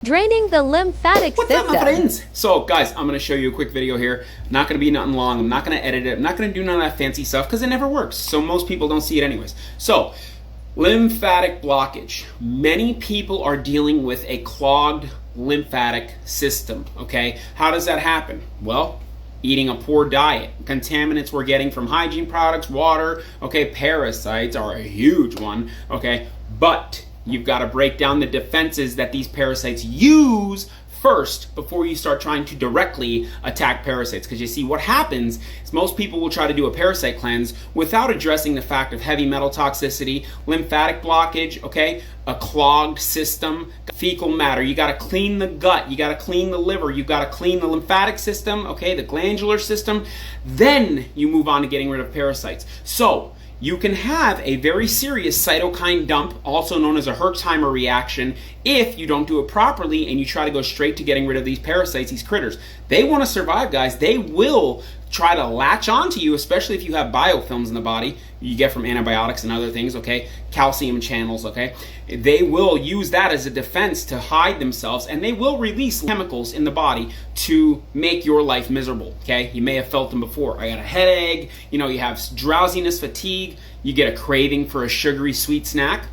Draining the lymphatic What's system. up, my friends? So, guys, I'm going to show you a quick video here. Not going to be nothing long. I'm not going to edit it. I'm not going to do none of that fancy stuff because it never works. So most people don't see it anyways. So, lymphatic blockage. Many people are dealing with a clogged lymphatic system, okay? How does that happen? Well, eating a poor diet, contaminants we're getting from hygiene products, water, okay, parasites are a huge one, okay? But you've got to break down the defenses that these parasites use first before you start trying to directly attack parasites. Because you see, what happens is most people will try to do a parasite cleanse without addressing the fact of heavy metal toxicity, lymphatic blockage, okay, a clogged system, fecal matter. You got to clean the gut, you got to clean the liver, you got to clean the lymphatic system, okay, the glandular system. Then you move on to getting rid of parasites. So you can have a very serious cytokine dump, also known as a Herxheimer reaction, if you don't do it properly and you try to go straight to getting rid of these parasites, these critters. They want to survive, guys. They will try to latch onto you, especially if you have biofilms in the body you get from antibiotics and other things, okay? Calcium channels, okay? They will use that as a defense to hide themselves, and they will release chemicals in the body to make your life miserable, okay? You may have felt them before. I got a headache, you know, you have drowsiness, fatigue, you get a craving for a sugary sweet snack.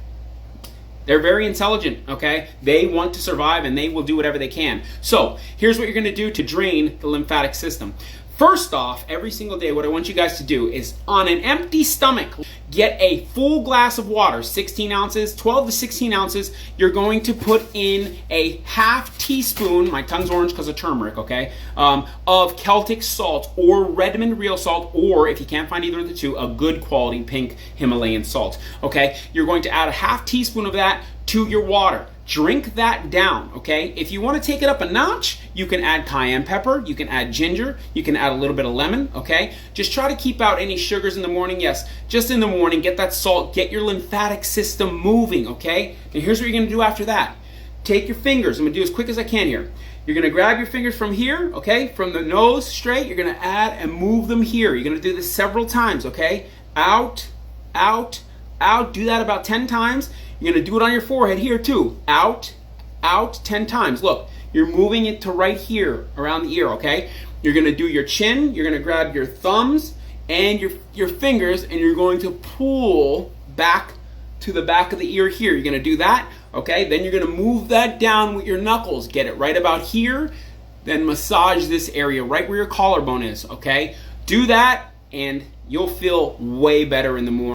They're very intelligent, okay? They want to survive and they will do whatever they can. So here's what you're gonna do to drain the lymphatic system. First off, every single day, what I want you guys to do is on an empty stomach, get a full glass of water, 16 ounces, 12 to 16 ounces. You're going to put in a half teaspoon, my tongue's orange because of turmeric, okay, of Celtic salt or Redmond real salt, or if you can't find either of the two, a good quality pink Himalayan salt, okay? You're going to add a half teaspoon of that to your water. Drink that down, okay? If you want to take it up a notch, you can add cayenne pepper, you can add ginger, you can add a little bit of lemon, okay? Just try to keep out any sugars in the morning. Yes, just in the morning, get that salt, get your lymphatic system moving, okay? And here's what you're going to do after that. Take your fingers, I'm going to do as quick as I can here. You're going to grab your fingers from here, okay? From the nose straight, you're going to add and move them here. You're going to do this several times, okay? Out, out, out. Do that about 10 times. You're going to do it on your forehead here too. Out, out 10 times. Look, you're moving it to right here around the ear, okay? You're going to do your chin. You're going to grab your thumbs and your fingers, and you're going to pull back to the back of the ear here. You're going to do that, okay? Then you're going to move that down with your knuckles. Get it right about here. Then massage this area right where your collarbone is, okay? Do that, and you'll feel way better in the morning.